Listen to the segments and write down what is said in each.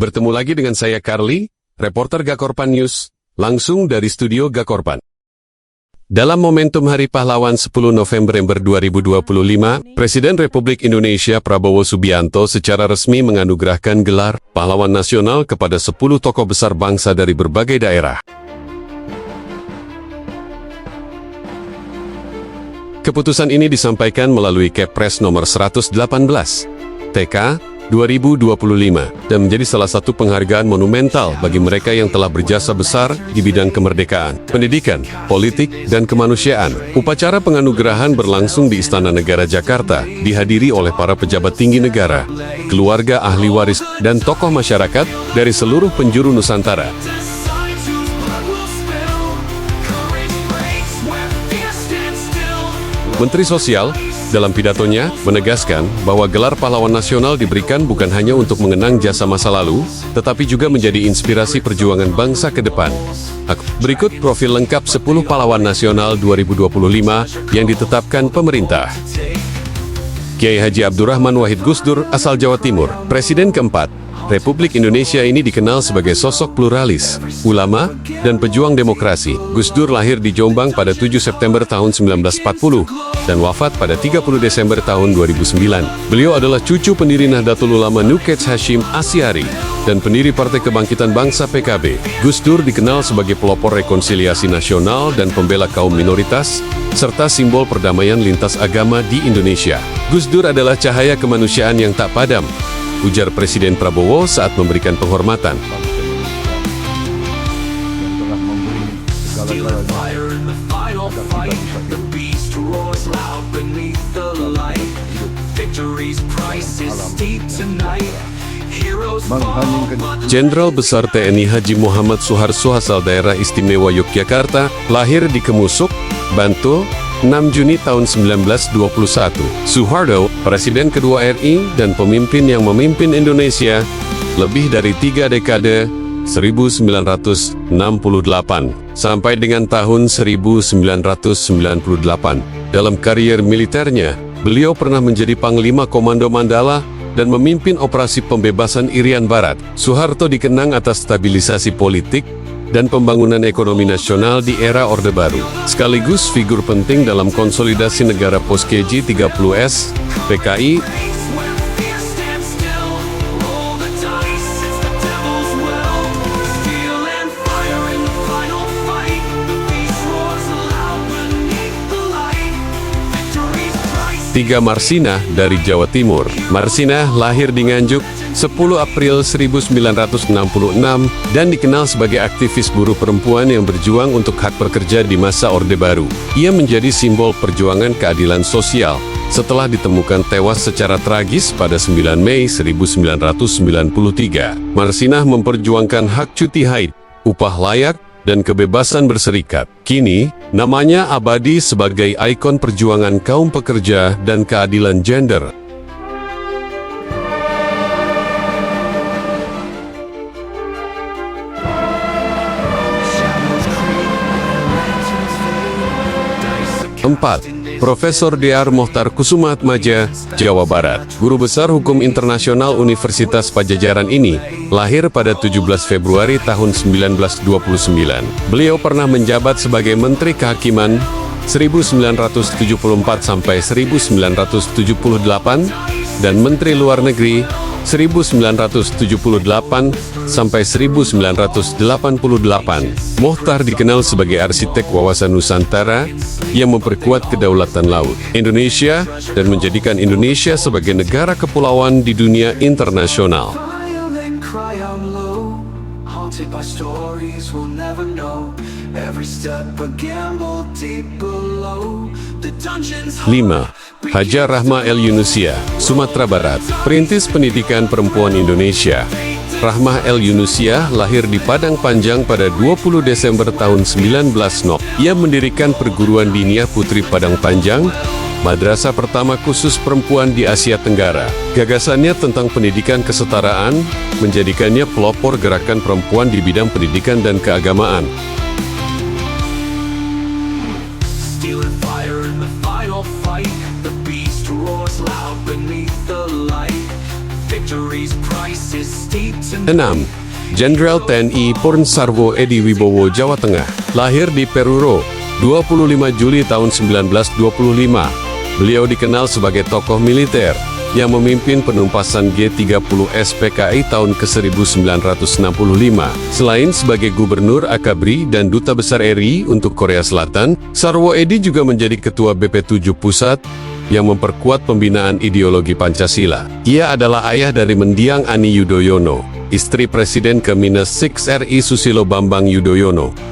Bertemu lagi dengan saya Carly, reporter Gakorpan News, langsung dari studio Gakorpan. Dalam momentum Hari Pahlawan 10 November 2025, Presiden Republik Indonesia Prabowo Subianto secara resmi menganugerahkan gelar Pahlawan Nasional kepada 10 tokoh besar bangsa dari berbagai daerah. Keputusan ini disampaikan melalui Kepres nomor 118, TK 2025, dan menjadi salah satu penghargaan monumental bagi mereka yang telah berjasa besar di bidang kemerdekaan, pendidikan, politik, dan kemanusiaan. Upacara penganugerahan berlangsung di Istana Negara Jakarta, dihadiri oleh para pejabat tinggi negara, keluarga ahli waris, dan tokoh masyarakat dari seluruh penjuru Nusantara. Menteri Sosial, dalam pidatonya, menegaskan bahwa gelar pahlawan nasional diberikan bukan hanya untuk mengenang jasa masa lalu, tetapi juga menjadi inspirasi perjuangan bangsa ke depan. Berikut profil lengkap 10 pahlawan nasional 2025 yang ditetapkan pemerintah. Kiai Haji Abdurrahman Wahid Gus Dur, asal Jawa Timur, Presiden keempat Republik Indonesia ini dikenal sebagai sosok pluralis, ulama, dan pejuang demokrasi. Gus Dur lahir di Jombang pada 7 September tahun 1940 dan wafat pada 30 Desember tahun 2009. Beliau adalah cucu pendiri Nahdlatul Ulama Nukhet Hashim Asy'ari dan pendiri Partai Kebangkitan Bangsa PKB. Gus Dur dikenal sebagai pelopor rekonsiliasi nasional dan pembela kaum minoritas, serta simbol perdamaian lintas agama di Indonesia. Gus Dur adalah cahaya kemanusiaan yang tak padam, ujar Presiden Prabowo saat memberikan penghormatan. Jenderal Besar TNI Haji Muhammad Suharso asal daerah istimewa Yogyakarta, lahir di Kemusuk, Bantul, 6 Juni tahun 1921. Soeharto, Presiden kedua RI dan pemimpin yang memimpin Indonesia lebih dari 3 dekade, 1968 sampai dengan tahun 1998. Dalam karier militernya, beliau pernah menjadi Panglima Komando Mandala dan memimpin operasi pembebasan Irian Barat. Soeharto dikenang atas stabilisasi politik dan pembangunan ekonomi nasional di era Orde Baru, sekaligus figur penting dalam konsolidasi negara post-KJ 30S, PKI, Tiga Marsinah dari Jawa Timur. Marsinah lahir di Nganjuk 10 April 1966 dan dikenal sebagai aktivis buruh perempuan yang berjuang untuk hak pekerja di masa Orde Baru. Ia menjadi simbol perjuangan keadilan sosial setelah ditemukan tewas secara tragis pada 9 Mei 1993. Marsinah memperjuangkan hak cuti haid, upah layak, dan kebebasan berserikat. Kini, namanya abadi sebagai ikon perjuangan kaum pekerja dan keadilan gender. Empat, Profesor Dr. Mokhtar Kusumaatmadja, Jawa Barat. Guru Besar Hukum Internasional Universitas Padjadjaran ini lahir pada 17 Februari tahun 1929. Beliau pernah menjabat sebagai Menteri Kehakiman 1974 sampai 1978 dan Menteri Luar Negeri 1978 sampai 1988. Mokhtar dikenal sebagai arsitek wawasan Nusantara yang memperkuat kedaulatan laut Indonesia dan menjadikan Indonesia sebagai negara kepulauan di dunia internasional. 5. Hajar Rahma El Yunusia, Sumatera Barat, perintis pendidikan perempuan Indonesia. Rahmah El Yunusia lahir di Padang Panjang pada 20 Desember tahun 1900. Ia mendirikan perguruan diniyah Putri Padang Panjang, madrasah pertama khusus perempuan di Asia Tenggara. Gagasannya tentang pendidikan kesetaraan menjadikannya pelopor gerakan perempuan di bidang pendidikan dan keagamaan. 6. Jenderal TNI Purnsarwo Edi Wibowo Jawa Tengah, lahir di Peruro, 25 Juli tahun 1925. Beliau dikenal sebagai tokoh militer yang memimpin penumpasan G30 SPKI tahun ke-1965. Selain sebagai gubernur Akabri dan duta besar RI untuk Korea Selatan, Sarwo Edi juga menjadi ketua BP7 Pusat yang memperkuat pembinaan ideologi Pancasila. Ia adalah ayah dari mendiang Ani Yudhoyono, istri Presiden ke-6 RI Susilo Bambang Yudhoyono.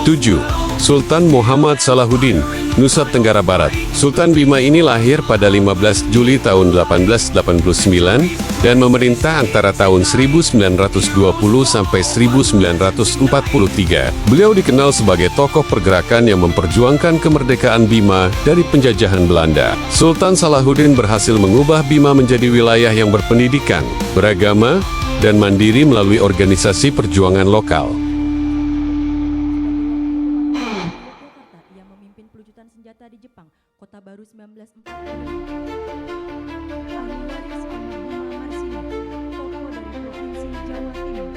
Tujuh. Sultan Muhammad Salahuddin, Nusa Tenggara Barat. Sultan Bima ini lahir pada 15 Juli tahun 1889 dan memerintah antara tahun 1920 sampai 1943. Beliau dikenal sebagai tokoh pergerakan yang memperjuangkan kemerdekaan Bima dari penjajahan Belanda. Sultan Salahuddin berhasil mengubah Bima menjadi wilayah yang berpendidikan, beragama, dan mandiri melalui organisasi perjuangan lokal. Senjata di Jepang, Kota Baru 1940. Tokoh dari Provinsi Jawa Timur.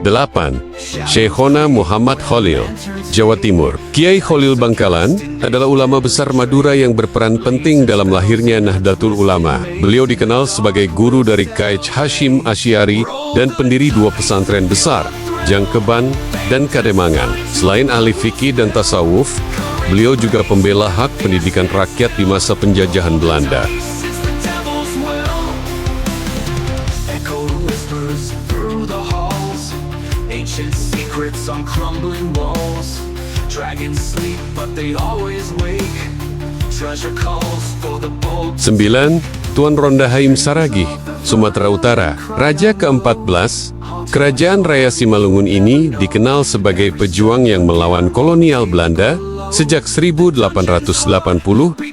8. Syekhona Muhammad Khalil, Jawa Timur. Kiai Khalil Bangkalan adalah ulama besar Madura yang berperan penting dalam lahirnya Nahdlatul Ulama. Beliau dikenal sebagai guru dari K.H. Hashim Asy'ari dan pendiri dua pesantren besar, Jangkeban dan Kademangan. Selain ahli fikih dan tasawuf, beliau juga pembela hak pendidikan rakyat di masa penjajahan Belanda. Sembilan. Tuan Rondahaim Saragih, Sumatera Utara. Raja ke-14, Kerajaan Raya Simalungun ini dikenal sebagai pejuang yang melawan kolonial Belanda sejak 1880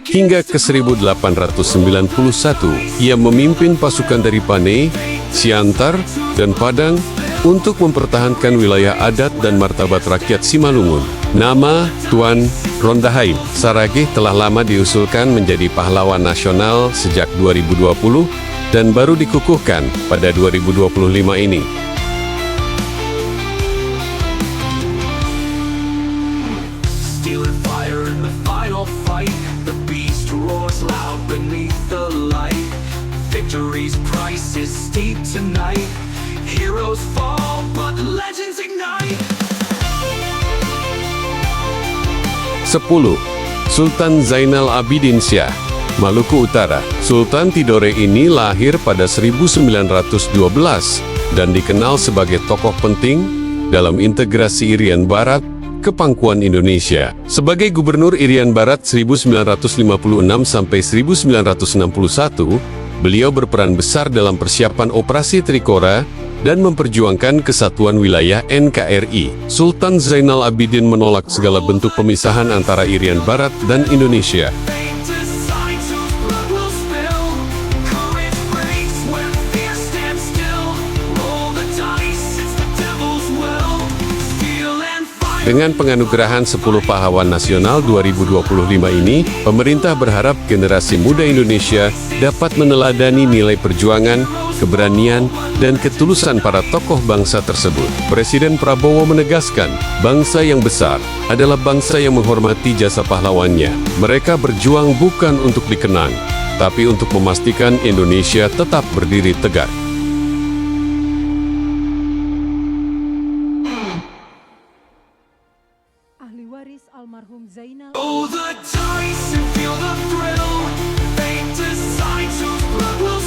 hingga ke 1891. Ia memimpin pasukan dari Panai, Siantar, dan Padang untuk mempertahankan wilayah adat dan martabat rakyat Simalungun. Nama Tuan Rondahaim Saragih telah lama diusulkan menjadi pahlawan nasional sejak 2020 dan baru dikukuhkan pada 2025 ini. Victory's price is steep tonight. Heroes fall, but legends ignite. 10. Sultan Zainal Abidin Syah, Maluku Utara. Sultan Tidore ini lahir pada 1912 dan dikenal sebagai tokoh penting dalam integrasi Irian Barat ke Pangkuan Indonesia. Sebagai Gubernur Irian Barat 1956 sampai 1961, beliau berperan besar dalam persiapan Operasi Trikora dan memperjuangkan kesatuan wilayah NKRI. Sultan Zainal Abidin menolak segala bentuk pemisahan antara Irian Barat dan Indonesia. Dengan penganugerahan 10 Pahlawan Nasional 2025 ini, pemerintah berharap generasi muda Indonesia dapat meneladani nilai perjuangan, keberanian, dan ketulusan para tokoh bangsa tersebut. Presiden Prabowo menegaskan, bangsa yang besar adalah bangsa yang menghormati jasa pahlawannya. Mereka berjuang bukan untuk dikenang, tapi untuk memastikan Indonesia tetap berdiri tegak. Ahli waris almarhum Zainal. Oh, the dice and feel the thrill. Fate decides whose blood will